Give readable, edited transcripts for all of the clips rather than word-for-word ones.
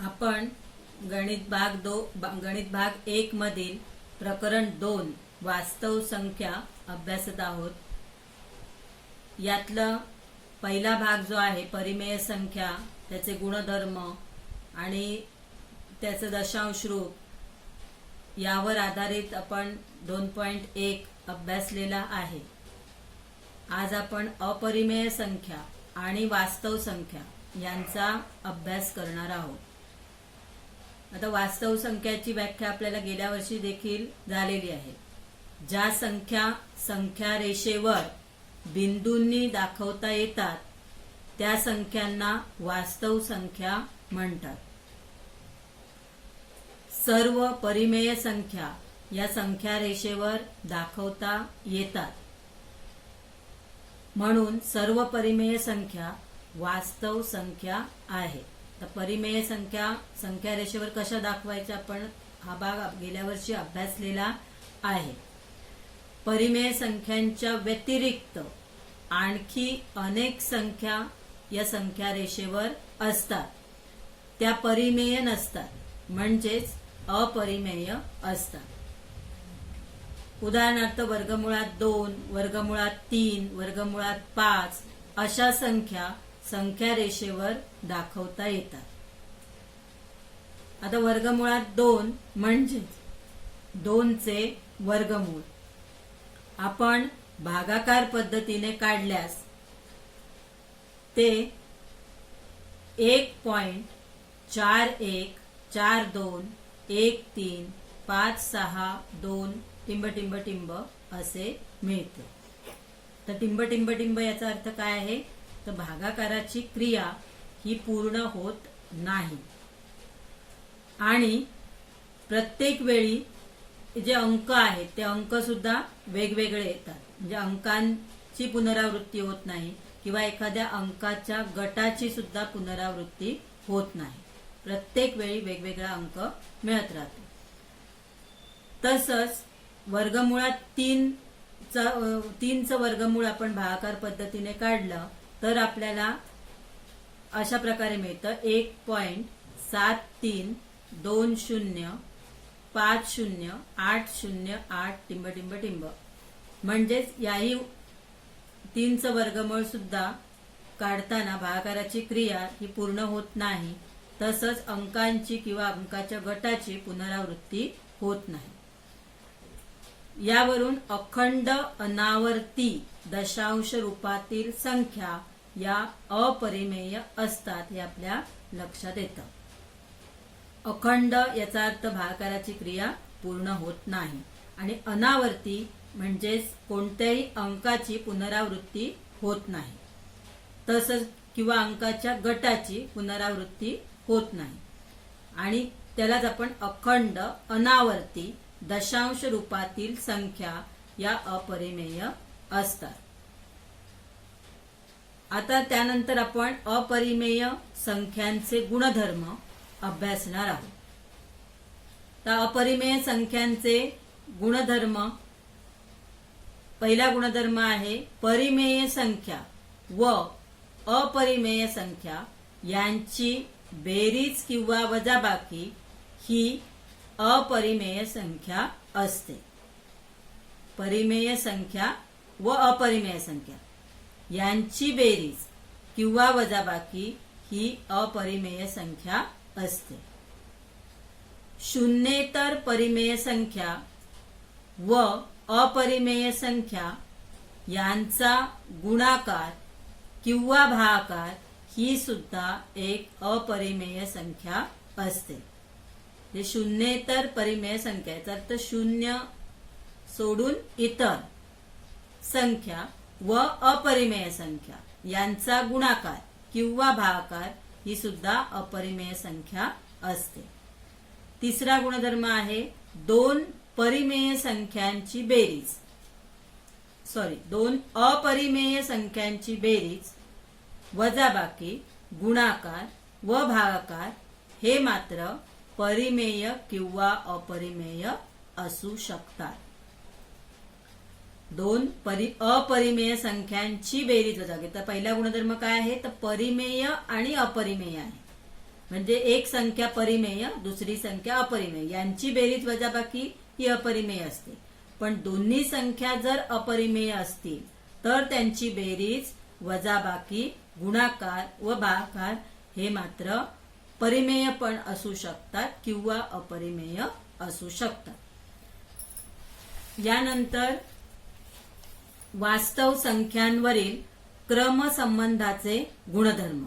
आपण गणित भाग 1 मधील प्रकरण 2 वास्तव संख्या अभ्यासत आहोत। यातला पहिला भाग जो आहे परिमेय संख्या, त्याचे गुणधर्म आणि त्याचे दशांश रूप, यावर आधारित आपण 2.1 अभ्यासलेला आहे। आज आपण अपरिमेय संख्या आणि वास्तव संख्या यांचा अभ्यास करणार आहोत। आता वास्तव संख्याची व्याख्या आपल्याला गेल्या वर्षी देखील झालेली आहे। ज्या संख्या रेषेवर बिंदूंनी दाखवता येतात त्या संख्यांना वास्तव संख्या म्हणतात। सर्व परिमेय संख्या या संख्या रेषेवर दाखवता येतात, म्हणून सर्व परिमेय संख्या वास्तव संख्या आहे। तर परिमेय संख्या रेषेवर कशा दाखवायच्या आपण हा भाग गेल्या वर्षी अभ्यासलेला आहे। परिमेय संख्यांच्या व्यतिरिक्त आणखी अनेक संख्या या संख्या रेषेवर असतात, त्या परिमेय नसतात, म्हणजेच अपरिमेय असतात। उदाहरणार्थ वर्गमुळात 2, वर्गमुळात 3, वर्गमुळात 5 अशा संख्या रेषेवर दाखवता येतात। आता वर्गमुळात 2 म्हणजे 2 चे वर्गमूळ आपण भागाकार पद्धतीने काढल्यास ते 1.41421356 टिंब टिंब टिंब असे मिळते। तर टिंब टिंब टिंब याचा अर्थ काय आहे, तर भागाकाराची क्रिया ही पूर्ण होत नाही आणि प्रत्येक वेळी जे अंक आहेत ते अंक सुद्धा वेगवेगळे येतात, म्हणजे अंकांची पुनरावृत्ती होत नाही किंवा एखाद्या अंकाच्या गटाची सुद्धा पुनरावृत्ती होत नाही। प्रत्येक वेळी वेगवेगळा अंक मिळत राहतो। तसंच वर्गमुळात 3चं वर्गमूळ आपण भागाकार पद्धतीने काढलं तर आपल्याला अशा प्रकारे मिळतं 1.7320508008 टिंब टिंब टिंब। म्हणजेच याही 3चं वर्गमूळ सुद्धा काढताना भागाकाराची क्रिया ही पूर्ण होत नाही, तसंच अंकांची किंवा अंकाच्या गटाची पुनरावृत्ती होत नाही। यावरून अखंड अनावर्ती दशांश रूपातील संख्या या अपरिमेय असतात हे आपल्या लक्षात येतं। अखंड याचा अर्थ भागाकाराची क्रिया पूर्ण होत नाही आणि अनावर्ती म्हणजेच कोणत्याही अंकाची पुनरावृत्ती होत नाही, तसंच किंवा अंकाच्या गटाची पुनरावृत्ती होत नाही आणि त्यालाच आपण अखंड अनावर्ती दशांश रूपातील संख्या या अपरिमेय असतात। आता त्यानंतर आपण अपरिमेय संख्यांचे गुणधर्म अभ्यासणार आहोत। तर अपरिमेय संख्यांचे गुणधर्म, पहिला गुणधर्म आहे परिमेय संख्या व अपरिमेय संख्या यांची बेरीज किंवा वजाबाकी ही अपरिमेय संख्या असते। परिमेय संख्या व अपरिमेय संख्या यांची बेरीज किंवा वजाबाकी ही अपरिमेय संख्या असते। शून्येतर परिमेय संख्या व अपरिमेय संख्या यांचा गुणाकार किंवा भागाकार ही सुद्धा एक अपरिमेय संख्या असते। जे शून्येतर परिमेय संख्या याचा अर्थ शून्य सोडून इतर संख्या व अपरिमेय संख्या यांचा गुणाकार किंवा भागाकार ही सुद्धा अपरिमेय संख्या असते। तिसरा गुणधर्म आहे दोन अपरिमेय संख्यांची बेरीज वजाबाकी गुणाकार व भागाकार हे मात्र परिमेय किंवा अपरिमेय असू शकतात। दोन अपरिमेय संख्यांची बेरीज वजाबाकी, तर पहिला गुणधर्म काय आहे, तर परिमेय आणि अपरिमेय आहे। म्हणजे एक संख्या परिमेय, दुसरी संख्या अपरिमेय, यांची बेरीज वजाबाकी ही अपरिमेय असते. पण दोन्ही संख्या जर अपरिमेय असतील तर त्यांची बेरीज, वजाबाकी, गुणाकार व भागाकार हे मात्र परिमेय पण असू शकतात किंवा अपरिमेय असू शकतात. यानंतर वास्तव संख्यांवरील क्रमसंबंधाचे गुणधर्म.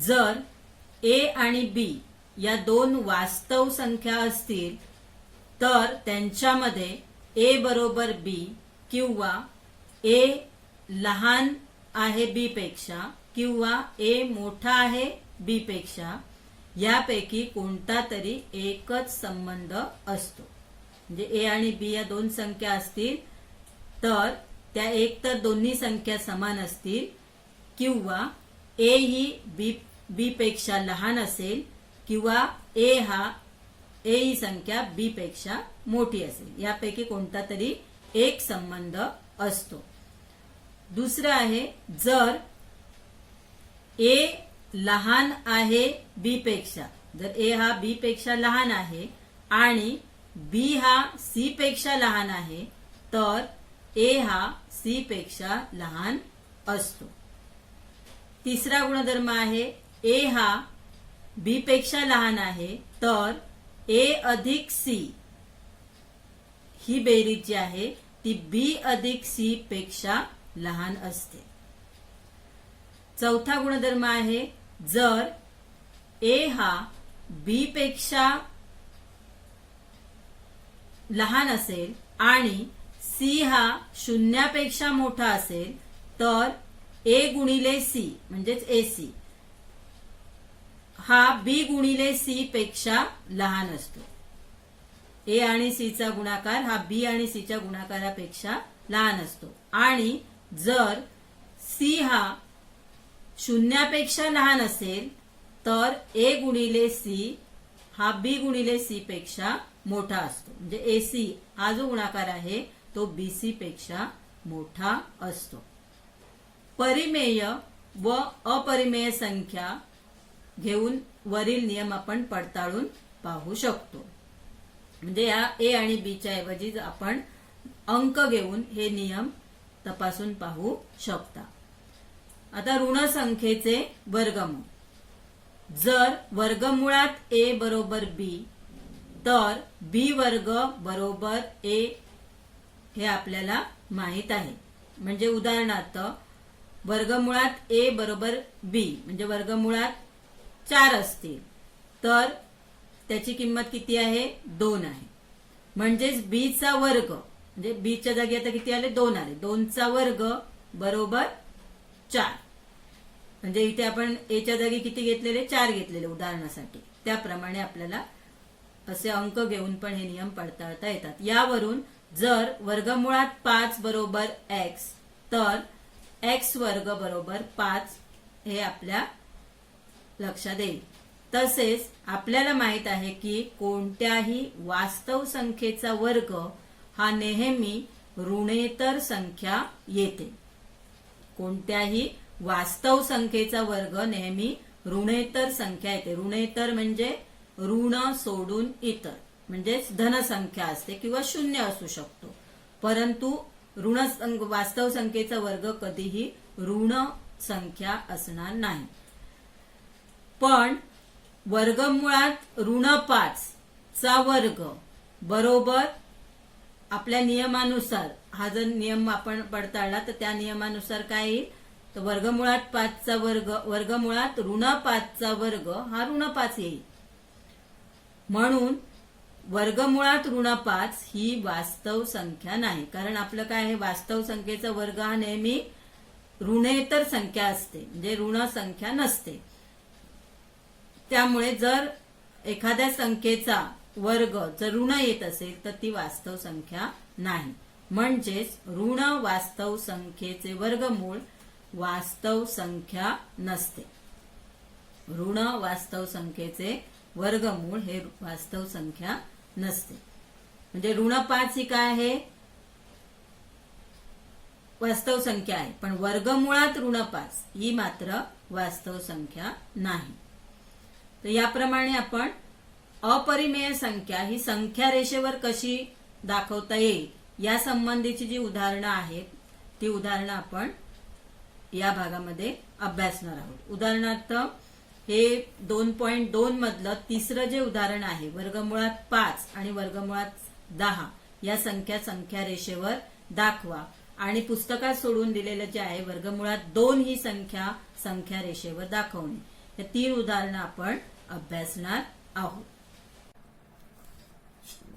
जर ए आणि बी या दोन वास्तव संख्या असतील तर त्यांच्यामध्ये ए बरोबर बी किंवा ए लहान आहे बी पेक्षा किंवा ए मोठा आहे बी पेक्षा यापैकी कोणता तरी एकच संबंध असतो. म्हणजे ए आणि बी या दोन संख्या असतील तर त्या एक तर दोन्ही संख्या समान असतील किंवा ए ही बी पेक्षा लहान असेल किंवा ए ही संख्या बी पेक्षा मोठी असेल. यापैकी कोणता तरी एक संबंध असतो. दुसरं आहे, जर ए लहान आहे बी पेक्षा, जर ए हा बी पेक्षा लहान आहे आणि बी हा सी पेक्षा लहान आहे तर ए हा सी पेक्षा लहान असतो. तिसरा गुणधर्म आहे, ए हा बी पेक्षा लहान आहे तर ए अधिक सी ही बेरीज जी आहे ती बी अधिक सी पेक्षा लहान असते. चौथा गुणधर्म आहे, जर ए हा बी पेक्षा लहान असेल आणि सी हा शून्यापेक्षा मोठा असेल तर ए गुणिले सी म्हणजेच एसी हा बी गुणिले सी पेक्षा लहान असतो. ए आणि सी चा गुणाकार हा बी आणि सी च्या गुणाकारापेक्षा लहान असतो. आणि जर सी हा शून्यापेक्षा लहान असेल तर ए गुणिले सी हा बी गुणिले सी पेक्षा मोठा असतो. म्हणजे एसी हा जो गुणाकार आहे तो बीसी पेक्षा मोठा असतो. परिमेय व अपरिमेय संख्या घेऊन वरील नियम आपण पडताळून पाहू शकतो. म्हणजे या ए आणि बी च्या ऐवजी आपण अंक घेऊन हे नियम तपासून पाहू शकता. आता ऋण संख्येचे वर्गमूळ. जर वर्गमुळात ए बरोबर बी तर बी वर्ग बरोबर ए हे आपल्याला माहित आहे. म्हणजे उदाहरणार्थ वर्गमुळात ए बरोबर बी म्हणजे वर्गमुळात 4 असतील तर त्याची किंमत किती आहे, 2 आहे. म्हणजेच बी चा वर्ग म्हणजे बी च्या जागी आता किती आले, 2 आले. 2 चा वर्ग बरोबर 4. म्हणजे इथे आपण ए च्या जागी किती घेतलेले, 4 घेतलेले उदाहरणासाठी. त्याप्रमाणे आपल्याला असे अंक घेऊन पण हे नियम पडताळता येतात. यावरून जर वर्गमुळात 5 बरोबर एक्स तर एक्स वर्ग बरोबर 5 हे आपल्या लक्षात येईल. तसेच आपल्याला माहित आहे की कोणत्याही वास्तव संख्येचा वर्ग हा नेहमी ऋणेतर संख्या येते. कोणत्याही वास्तव संख्येचा वर्ग नेहमी ऋणेतर संख्या येते. ऋणेतर म्हणजे ऋण सोडून इतर म्हणजेच धनसंख्या असते किंवा शून्य असू शकतो. परंतु वास्तव संख्येचा वर्ग कधीही ऋण संख्या असणार नाही. पण वर्गमुळात ऋण 5 चा वर्ग बरोबर आपल्या नियमानुसार हा जर नियम आपण पडताळला तर त्या नियमानुसार काय येईल, तर वर्गमुळात 5 चा वर्ग वर्गमुळात ऋण 5 चा वर्ग हा ऋण 5 येईल. म्हणून वर्गमुळात ऋण 5 ही वास्तव संख्या नाही. कारण आपलं काय आहे, वास्तव संख्येचा वर्ग हा नेहमी ऋणेतर संख्या असते म्हणजे ऋण संख्या नसते. त्यामुळे जर एखाद्या संख्येचा वर्ग जर ऋण येत असेल तर ती वास्तव संख्या नाही. म्हणजेच ऋण वास्तव संख्येचे वर्गमूळ वास्तव संख्या नसते. ऋण वास्तव संख्येचे वर्गमूळ हे वास्तव संख्या नसते. म्हणजे ऋण 5 ही काय आहे, वास्तव संख्या आहे. पण वर्गमुळात ऋण 5 ही मात्र वास्तव संख्या नाही. तर याप्रमाणे आपण अपरिमेय संख्या ही संख्या रेषेवर कशी दाखवता येईल या संबंधीची जी उदाहरणं आहेत ती उदाहरणं आपण या भागामध्ये अभ्यासणार आहोत. उदाहरणार्थ हे 2.2 मधलं तिसरं जे उदाहरण आहे, वर्गमुळात 5 आणि वर्गमुळात 10 या संख्या रेषेवर दाखवा आणि पुस्तकात सोडून दिलेलं जे आहे वर्गमुळात 2 ही संख्या रेषेवर दाखवणे, या 3 उदाहरणं आपण अभ्यासणार आहोत.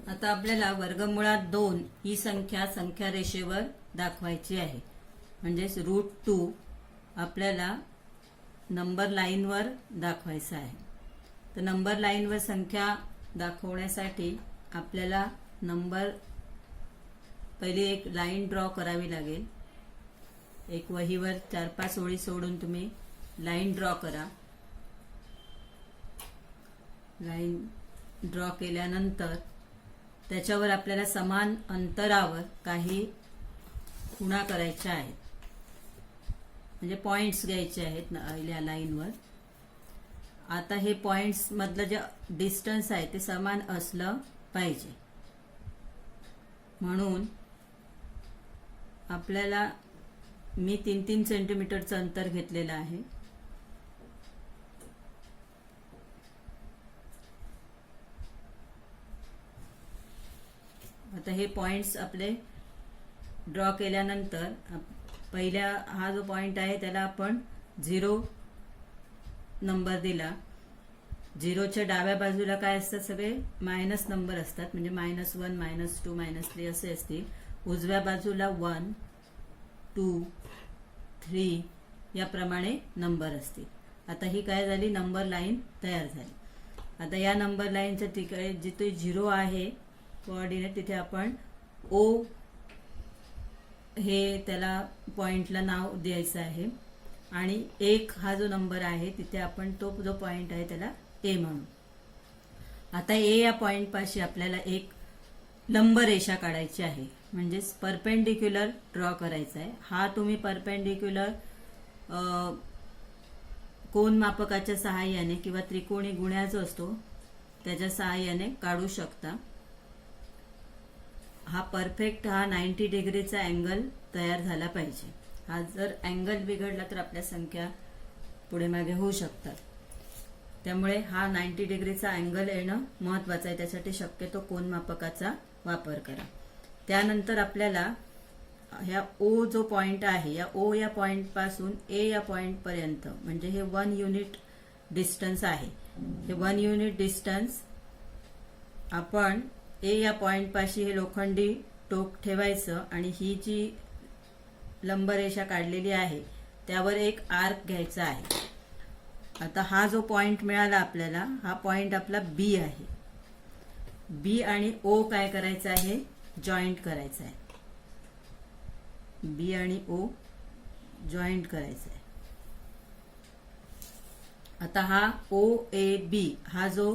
आता आपल्याला वर्गमुळात 2 ही संख्या रेषेवर दाखवायची आहे. म्हणजेच √2 आपल्याला नंबर लाईनवर दाखवायचं आहे. तर नंबर लाईनवर संख्या दाखवण्यासाठी आपल्याला पहिली एक लाईन ड्रॉ करावी लागेल. एक वहीवर 4-5 ओळी सोडून तुम्ही लाईन ड्रॉ करा. लाईन ड्रॉ केल्यानंतर त्याच्यावर आपल्याला समान अंतरावर काही खुणा करायच्या आहेत, म्हणजे पॉइंट्स घ्यायचे आहेत या लाईनवर. आता हे पॉइंट्स मधलं जे डिस्टन्स आहे ते समान असलं पाहिजे. म्हणून आपल्याला मी 3-3 सेंटीमीटरचं अंतर घेतलेलं आहे. आता हे पॉइंट्स आपले ड्रॉ केल्यानंतर पहिल्या हा जो पॉइंट आहे त्याला आपण 0 नंबर दिला. 0च्या डाव्या बाजूला काय असतात, सगळे मायनस नंबर असतात, म्हणजे -1, -2, -3 असे असतील. उजव्या बाजूला 1, 2, 3 याप्रमाणे नंबर असतील. आता ही काय झाली, नंबर लाईन तयार झाली. आता या नंबर लाईनच्या तिकडे जिथे 0 आहे कोऑर्डिनेट, तिथे आपण O हे त्याला पॉइंटला नाव द्यायचं आहे आणि 1 हा जो नंबर आहे तिथे आपण तो जो पॉइंट आहे त्याला A म्हणू. आता A या पॉइंट पाशी आपल्याला एक लंब रेषा काढायची आहे, म्हणजेच परपेंडिक्युलर ड्रॉ करायचा आहे. हा तुम्ही परपेंडिक्युलर कोन मापकाच्या सहाय्याने किंवा त्रिकोणी गुण्या जो असतो त्याच्या सहाय्याने काढू शकता. हा परफेक्ट 90 डिग्रीचा अँगल तयार झाला पाहिजे. हा जर अँगल बिघडला तर आपल्या संख्या पुढे मागे होऊ शकतात. त्यामुळे हा 90 डिग्रीचा अँगल येणं महत्वाचं आहे. त्यासाठी शक्यतो कोन मापकाचा वापर करा. त्यानंतर आपल्याला ह्या O जो पॉइंट आहे, या O या पॉइंट पासून A या पॉइंट पर्यंत, म्हणजे हे 1 युनिट डिस्टन्स आहे. हे 1 युनिट डिस्टन्स आपण A या पॉइंट पाशी हे लोखंडी टोक ठेवायचं आणि ही जी लंबरेषा काढलेली आहे त्यावर एक आर्क घ्यायचा आहे. आता हा जो पॉइंट मिळाला आपल्याला, हा पॉइंट आपला B आहे. B आणि O काय करायचं आहे, जॉईंट करायचं आहे. B आणि O जॉईंट करायचं आहे. आता हा OAB हा जो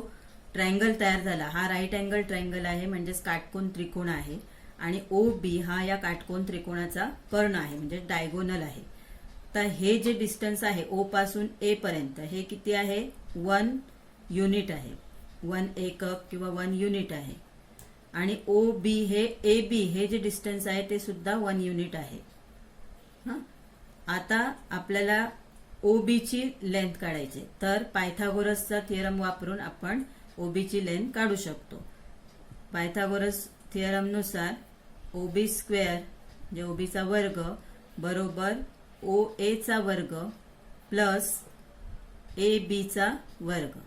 ट्रायंगल तयार झाला, हा राईट अँगल ट्रायंगल आहे, म्हणजेच काटकोन त्रिकोण आहे. आणि OB हा या काटकोन त्रिकोणाचा कर्ण आहे, म्हणजे डायगोनल आहे. तर हे जे डिस्टन्स आहे O पासून A पर्यंत हे किती आहे, 1 युनिट आहे. 1 एकक किंवा 1 युनिट आहे. आणि OB हे AB हे जे डिस्टन्स आहे ते सुद्धा 1 युनिट आहे. आता आपल्याला OB ची लेंथ काढायची, तर पायथागोरसचा थिअरम वापरून आपण OB ची लेंथ काढू शकतो. पायथागोरस थिअरम नुसार OB स्क्वेअर म्हणजे OB चा वर्ग बरोबर OA चा वर्ग प्लस AB चा वर्ग.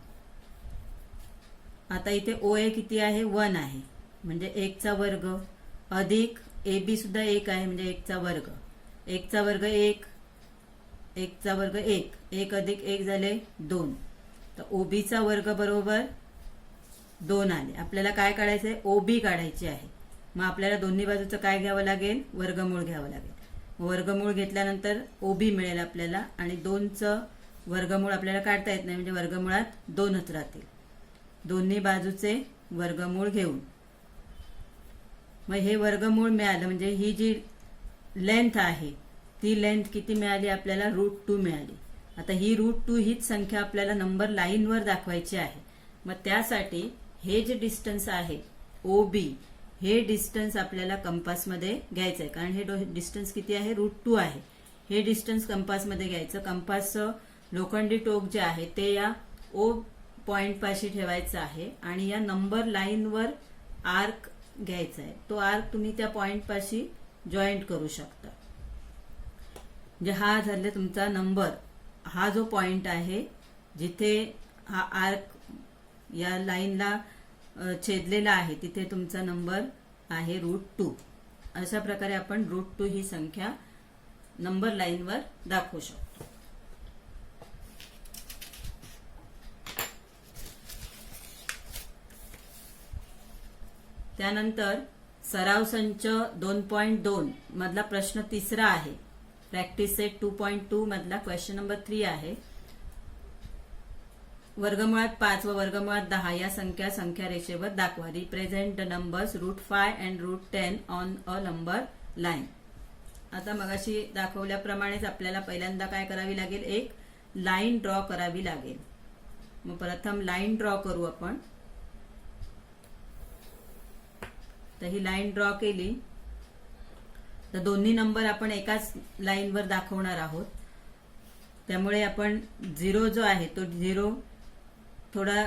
आता इथे OA किती आहे, 1 आहे, म्हणजे 1 चा वर्ग अधिक AB सुद्धा 1 आहे, म्हणजे 1 चा वर्ग. 1 चा वर्ग 1, 1 चा वर्ग 1, 1 अधिक 1 झाले 2. तर OB चा वर्ग बरोबर 2 आले. आपल्याला काय काढायचंय, OB काढायची आहे. मग आपल्याला दोन्ही बाजूचं काय घ्यावं लागेल, वर्गमूळ घ्यावं लागेल. वर्गमूळ घेतल्यानंतर OB मिळेल आपल्याला, आणि 2चं वर्गमूळ आपल्याला काढता येत नाही, म्हणजे वर्गमुळात 2च राहतील. दोन्ही बाजूचे वर्गमूळ घेऊन मग हे वर्गमूळ मिळालं, म्हणजे ही जी लेंथ आहे ती लेंथ किती मिळाली आपल्याला, √2 मिळाली. आता ही √2 हीच संख्या आपल्याला नंबर लाईनवर दाखवायची आहे. मग त्यासाठी हे जे डिस्टन्स आहे OB, हे डिस्टन्स आपल्याला कंपासमध्ये घ्यायचं आहे. कारण हे डिस्टन्स किती आहे? √2 आहे. हे डिस्टन्स कंपासमध्ये घ्यायचं. कंपासचं लोखंडी टोक जे आहे ते या O पॉइंट पाशी ठेवायचं आहे आणि या नंबर लाईनवर आर्क घ्यायचा आहे. तो आर्क तुम्ही त्या पॉइंट पाशी जॉईंट करू शकता. म्हणजे हा झाला तुमचा नंबर. हा जो पॉइंट आहे जिथे हा आर्क या लाईनला छेदलेला आहे तिथे तुमचा नंबर आहे √2. अशा प्रकारे आपण √2 ही संख्या नंबर लाईनवर दाखवू शकतो. त्यानंतर सराव संच 2.2 मधला प्रश्न तिसरा आहे. प्रॅक्टिस सेट 2.2 मधला क्वेश्चन नंबर 3 आहे. वर्गमुळात 5 व वर्गमुळात 10 या संख्या रेषेवर दाखवा. Represent the numbers √5 and √10 on a number line. आता मगाशी दाखवल्याप्रमाणेच आपल्याला पहिल्यांदा काय करावी लागेल? एक लाईन ड्रॉ करावी लागेल. मग प्रथम लाईन ड्रॉ करू आपण. तर ही लाईन ड्रॉ केली तर दोन्ही नंबर आपण एकाच लाईनवर दाखवणार आहोत. त्यामुळे आपण 0 जो आहे तो 0 थोडा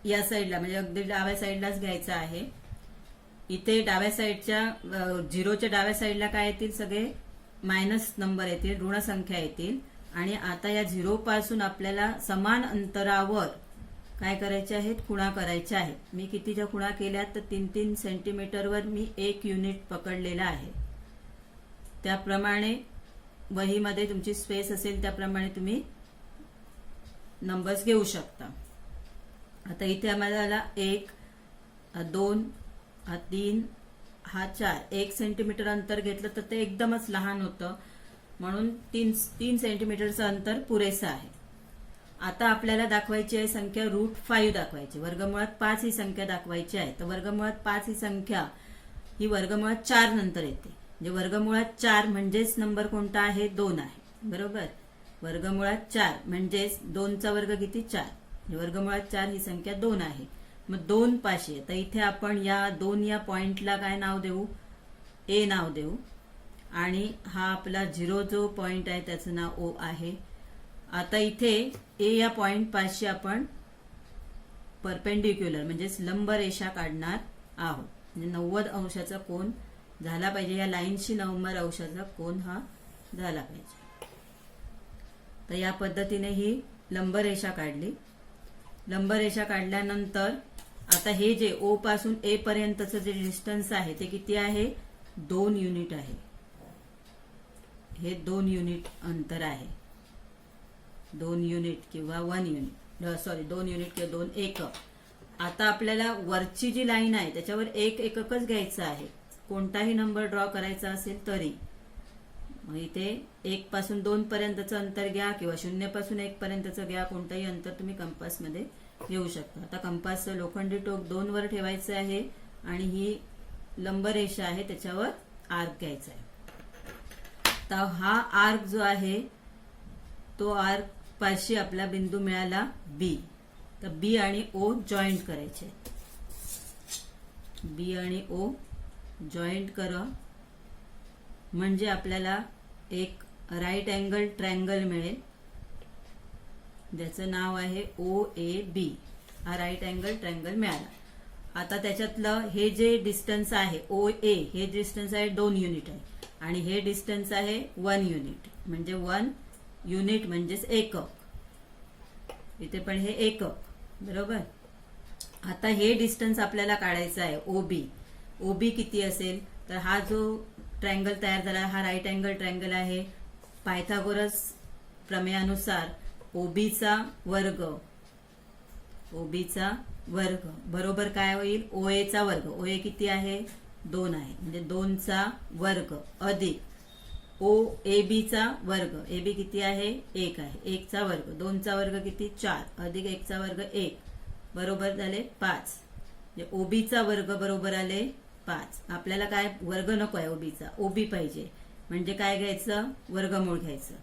या साईडला म्हणजे अगदी डाव्या साईडलाच घ्यायचा आहे. इथे डाव्या साईडच्या 0च्या डाव्या साईडला काय येतील? सगळे मायनस नंबर येतील, ऋण संख्या येतील. आणि आता या 0 पासून आपल्याला समान अंतरावर काय करायचे आहेत? खुणा करायच्या आहेत. मी कितीच्या खुणा केल्या? तर 3-3 सेंटीमीटरवर मी 1 युनिट पकडलेला आहे. त्याप्रमाणे वहीमध्ये तुमची स्पेस असेल त्याप्रमाणे तुम्ही नंबर्स घेऊ शकता. आता इथे आम्हाला 1, 2, 3, 4 1 सेंटीमीटर अंतर घेतलं तर ते एकदमच लहान होतं. म्हणून 3 सेंटीमीटरचं अंतर पुरेसं आहे. आता आपल्याला दाखवायची आहे संख्या √5 दाखवायची. वर्गमुळात 5 ही संख्या दाखवायची आहे. तर वर्गमुळात 5 ही संख्या ही वर्गमुळात 4 नंतर येते. म्हणजे वर्गमुळात 4 म्हणजेच नंबर कोणता आहे? 2 आहे. बरोबर. वर्गमुळात 4 म्हणजेच 2चा वर्ग किती? 4. म्हणजे वर्गमुळात 4 ही संख्या 2 आहे. मग 2 पाशी. तर इथे आपण या 2 या पॉइंटला काय नाव देऊ? A नाव देऊ. आणि हा आपला 0 जो पॉइंट आहे त्याचं नाव O आहे. आता इथे A या पॉइंट पाशी आपण परपेंडिक्युलर म्हणजेच लंब रेषा काढणार आहोत. म्हणजे 90 अंशाचा कोन झाला पाहिजे. या लाईनशी 90 अंशाचा कोन हा झाला पाहिजे. तर या पद्धतीने ही लंब रेषा काढली. लंब रेषा काढल्यानंतर आता हे जे O पासून A पर्यंतचं जे डिस्टन्स आहे ते किती आहे? 2 युनिट आहे. हे 2 युनिट अंतर आहे. 2 युनिट किंवा 1 युनिट, सॉरी 2 युनिट किंवा 2 एकक. आता आपल्याला वरची जी लाईन आहे त्याच्यावर 1 एककच घ्यायचं आहे. कोणताही नंबर ड्रॉ करायचा असेल तरी. मग इथे 1 पासून 2 पर्यंतचं अंतर घ्या किंवा 0 पासून 1 पर्यंतचं घ्या. कोणताही अंतर तुम्ही कंपासमध्ये घेऊ शकता. आता कंपासचं लोखंडी टोक 2 वर ठेवायचं आहे आणि ही लंब रेषा आहे त्याच्यावर आर्क घ्यायचा आहे. तर हा आर्क जो आहे तो आर्क पाशी आपला बिंदू मिळाला B. तर B आणि O जॉईंट करायचे. B आणि O जॉईंट करा म्हणजे आपल्याला एक राईट अँगल ट्रायंगल मिळेल ज्याचं नाव आहे OAB. हा राईट अँगल ट्रायंगल मिळाला. आता त्याच्यातलं हे जे डिस्टन्स आहे OA हे डिस्टन्स आहे 2 युनिट आहे आणि हे डिस्टन्स आहे 1 युनिट. म्हणजे 1 युनिट म्हणजेच एकक. इथे पण हे एकक. बरोबर. आता हे डिस्टन्स आपल्याला काढायचं आहे OB. OB किती असेल? तर हा जो ट्रायंगल तयार झाला हा राईट अँगल ट्रायंगल आहे. पायथागोरस प्रमेयानुसार OBचा वर्ग बरोबर काय होईल? OAचा वर्ग. OA किती आहे? 2 आहे. म्हणजे 2चा वर्ग अधिक OABचा वर्ग. AB किती आहे? 1 आहे. 1चा वर्ग. 2चा वर्ग किती? 4 अधिक 1चा वर्ग 1 बरोबर झाले 5. म्हणजे OBचा वर्ग बरोबर आले 5. आपल्याला काय वर्ग नको आहे OBचा, OB पाहिजे. म्हणजे काय घ्यायचं? वर्गमूळ घ्यायचं.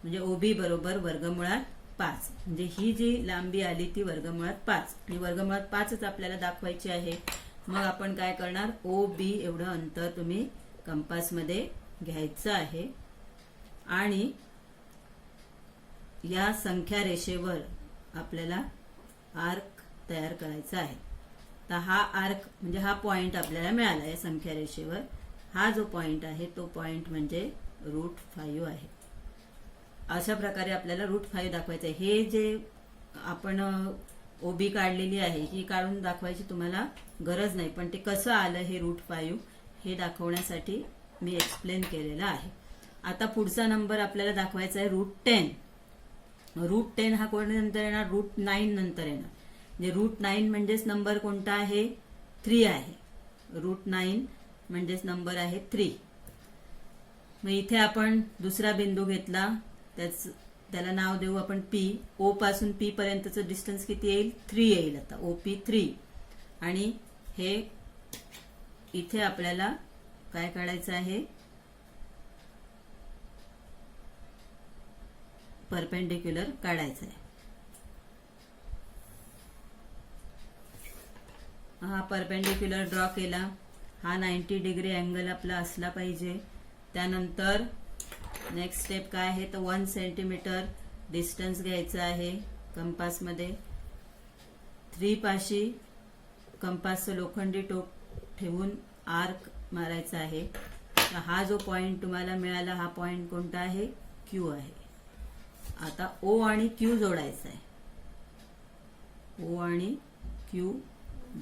म्हणजे ओबी बरोबर वर्गमुळात 5. म्हणजे ही जी लांबी आली ती वर्गमुळात 5 आणि वर्गमुळात 5च आपल्याला दाखवायची आहे. मग आपण काय करणार, ओ बी एवढं अंतर तुम्ही कंपासमध्ये घ्यायचं आहे आणि या संख्या रेषेवर आपल्याला आर्क तयार करायचा आहे. तर हा आर्क म्हणजे हा पॉइंट आपल्याला मिळाला या संख्या रेषेवर. हा जो पॉइंट आहे तो पॉइंट म्हणजे √5 आहे. अशा प्रकारे आपल्याला √5 दाखवायचं आहे. हे जे आपण ओबी काढलेली आहे ही काढून दाखवायची तुम्हाला गरज नाही, पण ते कसं आलं हे √5 हे दाखवण्यासाठी मी एक्सप्लेन केलेलं आहे. आता पुढचा नंबर आपल्याला दाखवायचा आहे √10. √10 हा कोणत्या नंतर येणार, √9 नंतर येणार. म्हणजे √9 म्हणजेच नंबर कोणता आहे, 3 आहे. √9 म्हणजेच नंबर आहे 3. मग इथे आपण दुसरा बिंदू घेतला, त्याला नाव देऊ आपण पी. ओ पासून पी पर्यंतचं डिस्टन्स किती येईल, 3 येईल. आता ओपी 3. आणि हे इथे आपल्याला काय काढायचं आहे, परपेंडिक्युलर काढायचं आहे. हा परपेंडिक्युलर ड्रॉ केला. हा 90 डिग्री अँगल आपला असला पाहिजे. त्यानंतर नेक्स्ट स्टेप काय आहे, तर 1 सेंटीमीटर डिस्टन्स घ्यायचं आहे कंपासमध्ये. 3 पाशी कंपासचं लोखंडी टोक ठेवून आर्क मारायचा आहे. तर हा जो पॉइंट तुम्हाला मिळाला हा पॉइंट कोणता आहे, क्यू आहे. आता ओ आणि क्यू जोडायचा आहे. ओ आणि क्यू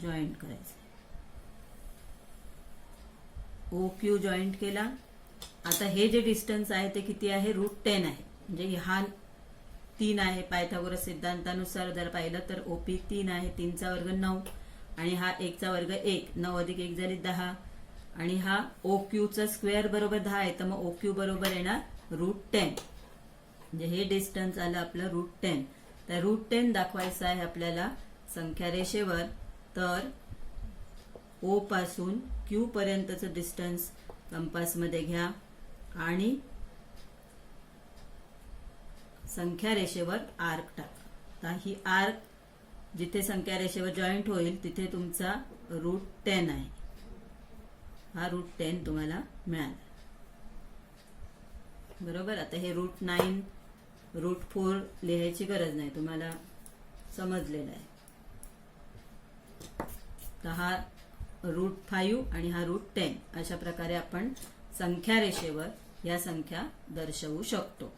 जॉईंट करायचं. ओ क्यू जॉईंट केला. आता हे जे डिस्टन्स आहे ते किती आहे, √10 आहे. म्हणजे हा 3 आहे. पायथागोरस सिद्धांतानुसार जर पाहिलं तर ओपी 3 आहे. 3चा वर्ग 9 आणि हा 1चा वर्ग 1. 9 अधिक 1 झाली 10 आणि हा ओ क्यूचा स्क्वेअर बरोबर 10 आहे. तर मग ओ क्यू बरोबर येणार √10. म्हणजे हे डिस्टन्स आलं आपलं √10. तर √10 दाखवायचं आहे आपल्याला संख्या रेषेवर. तर ओ पासून क्यू पर्यंतचं डिस्टन्स कंपासमध्ये घ्या आणि संख्या रेषेवर आर्क टाका. तर ही आर्क जिथे संख्या रेषेवर जॉईंट होईल तिथे तुमचा √10 आहे. हा √10 तुम्हाला मिळाला बरोबर. आता हे √9 √4 लिहायची गरज नाही, तुम्हाला समजलेलं आहे. तर हा √5 आणि हा √10 अशा प्रकारे आपण संख्या रेषेवर या संख्या दर्शवू शकतो.